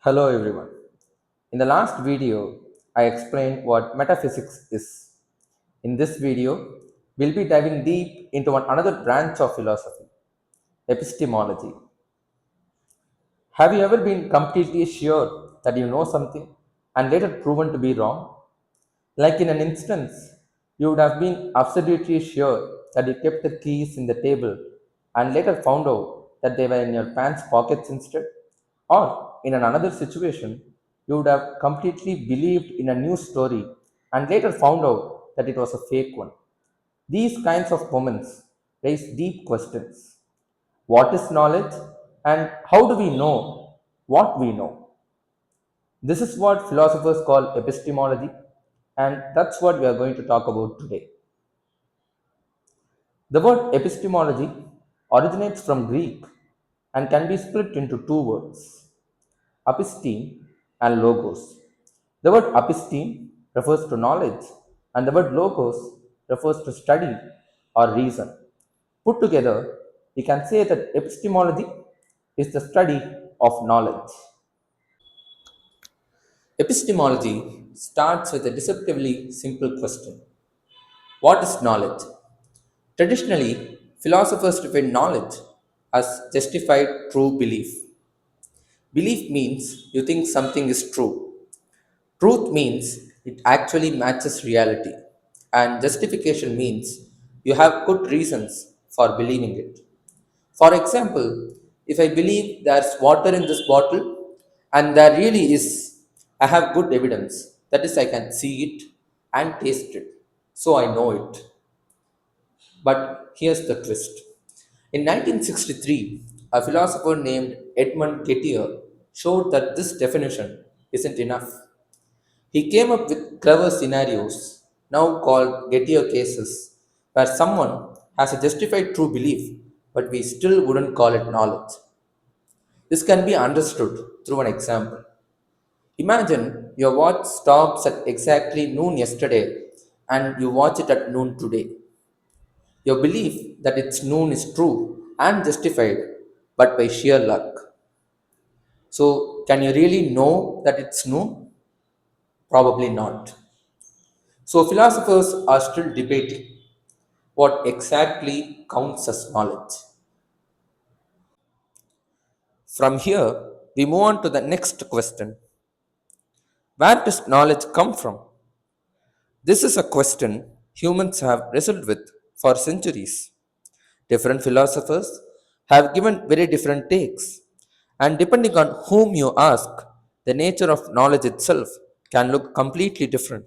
Hello everyone. In the last video, I explained what metaphysics is. In this video, we'll be diving deep into another branch of philosophy, epistemology. Have you ever been completely sure that you know something and later proven to be wrong? Like in an instance, you would have been absolutely sure that you kept the keys in the table and later found out that they were in your pants pockets instead. Or in another situation, you would have completely believed in a new story and later found out that it was a fake one. These kinds of moments raise deep questions. What is knowledge and how do we know what we know? This is what philosophers call epistemology, and that's what we are going to talk about today. The word epistemology originates from Greek and can be split into two words, episteme and logos. The word episteme refers to knowledge, and the word logos refers to study or reason. Put together, we can say that epistemology is the study of knowledge. Epistemology starts with a deceptively simple question: what is knowledge? Traditionally, philosophers define knowledge as justified true belief. Belief means you think something is true. Truth means it actually matches reality. And justification means you have good reasons for believing it. For example, if I believe there's water in this bottle and there really is, I have good evidence. That is, I can see it and taste it. So I know it. But here's the twist. In 1963, a philosopher named Edmund Gettier showed that this definition isn't enough. He came up with clever scenarios, now called Gettier cases, where someone has a justified true belief, but we still wouldn't call it knowledge. This can be understood through an example. Imagine your watch stops at exactly noon yesterday and you watch it at noon today. Your belief that it's noon is true and justified, but by sheer luck. So, can you really know that it's noon? Probably not. So, philosophers are still debating what exactly counts as knowledge. From here, we move on to the next question: where does knowledge come from? This is a question humans have wrestled with for centuries. Different philosophers have given very different takes, and depending on whom you ask, the nature of knowledge itself can look completely different.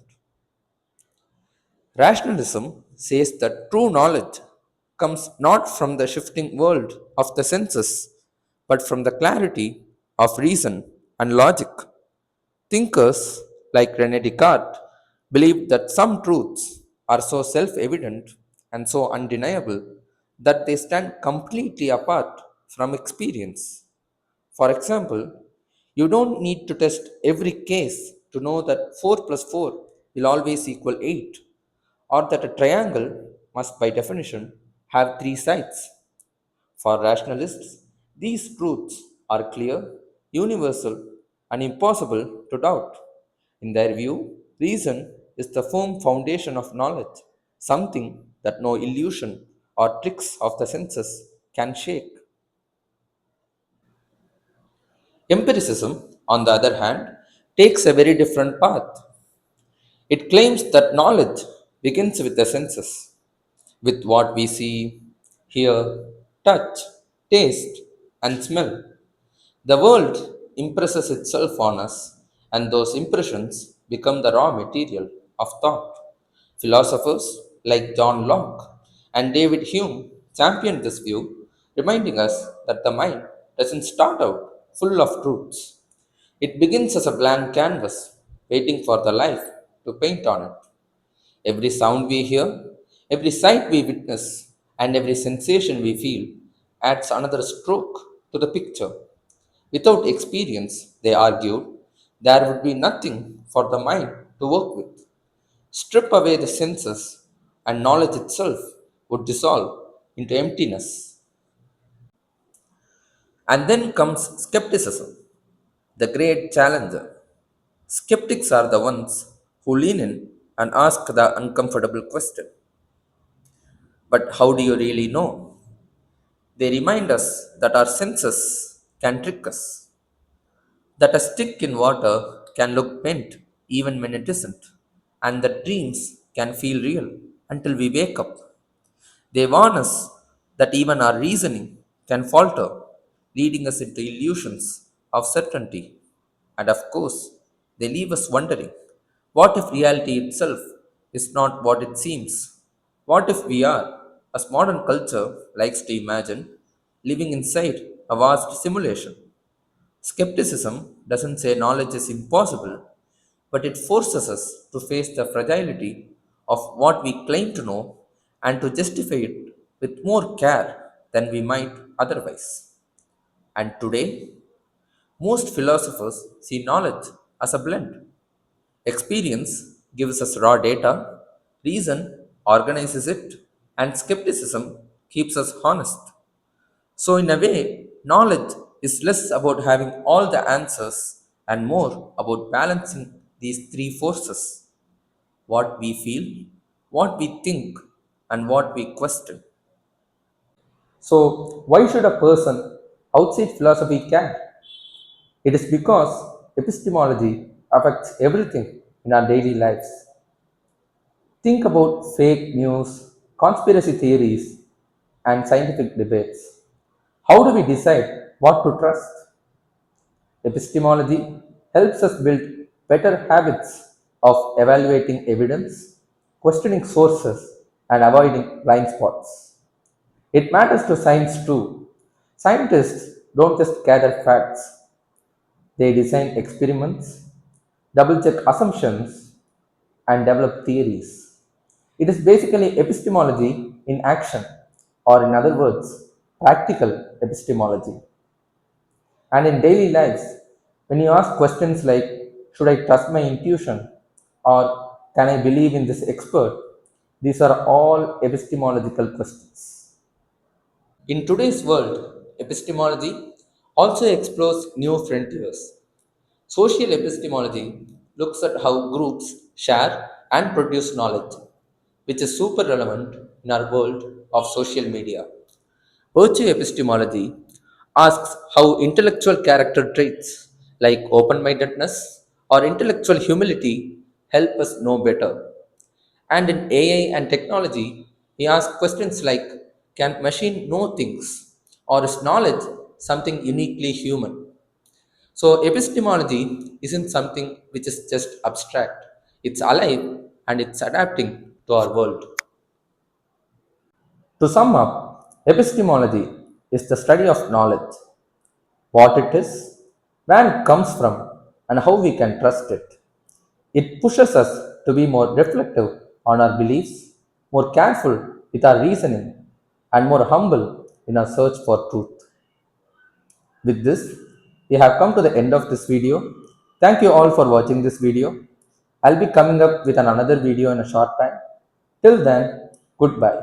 Rationalism says that true knowledge comes not from the shifting world of the senses, but from the clarity of reason and logic. Thinkers like Rene Descartes believed that some truths are so self evident and so undeniable that they stand completely apart from experience. For example, you don't need to test every case to know that 4 plus 4 will always equal 8, or that a triangle must, by definition, have three sides. For rationalists, these truths are clear, universal, and impossible to doubt. In their view, reason is the firm foundation of knowledge, something that no illusion or tricks of the senses can shake. Empiricism, on the other hand, takes a very different path. It claims that knowledge begins with the senses, with what we see, hear, touch, taste, and smell. The world impresses itself on us, and those impressions become the raw material of thought. Philosophers like John Locke and David Hume championed this view, reminding us that the mind doesn't start out full of truths. It begins as a blank canvas, waiting for the life to paint on it. Every sound we hear, every sight we witness, and every sensation we feel adds another stroke to the picture. Without experience, they argued, there would be nothing for the mind to work with. Strip away the senses, and knowledge itself would dissolve into emptiness. And then comes skepticism. the great challenger. Skeptics are the ones who lean in and ask the uncomfortable question. But how do you really know? They remind us that our senses can trick us, that a stick in water can look bent even when it isn't, and that dreams can feel real until we wake up. They warn us that even our reasoning can falter, leading us into illusions of certainty. And of course, they leave us wondering, what if reality itself is not what it seems? What if we are, as modern culture likes to imagine, living inside a vast simulation? Skepticism doesn't say knowledge is impossible, but it forces us to face the fragility of what we claim to know and to justify it with more care than we might otherwise. And today, most philosophers see knowledge as a blend. Experience gives us raw data, reason organizes it, and skepticism keeps us honest. So, in a way, knowledge is less about having all the answers and more about balancing these three forces: what we feel, what we think, and what we question. So, why should a person outside philosophy care? It is because epistemology affects everything in our daily lives. Think about fake news, conspiracy theories, and scientific debates. How do we decide what to trust? Epistemology helps us build better habits of evaluating evidence, questioning sources, and avoiding blind spots. It matters to science too. Scientists don't just gather facts, they design experiments, double check assumptions, and develop theories. It is basically epistemology in action, or in other words, practical epistemology. And in daily lives, when you ask questions like, should I trust my intuition? Or can I believe in this expert? These are all epistemological questions. In today's world, epistemology also explores new frontiers. Social epistemology looks at how groups share and produce knowledge, which is super relevant in our world of social media. Virtue epistemology asks how intellectual character traits like open mindedness or intellectual humility help us know better. And in AI and technology, we ask questions like, can machine know things? Or is knowledge something uniquely human? So, epistemology isn't something which is just abstract, it's alive and it's adapting to our world. To sum up, epistemology is the study of knowledge, what it is, where it comes from, and how we can trust it. It pushes us to be more reflective on our beliefs, more careful with our reasoning, and more humble in our search for truth. With this, we have come to the end of this video. Thank you all for watching this video. I'll be coming up with another video in a short time. Till then, goodbye.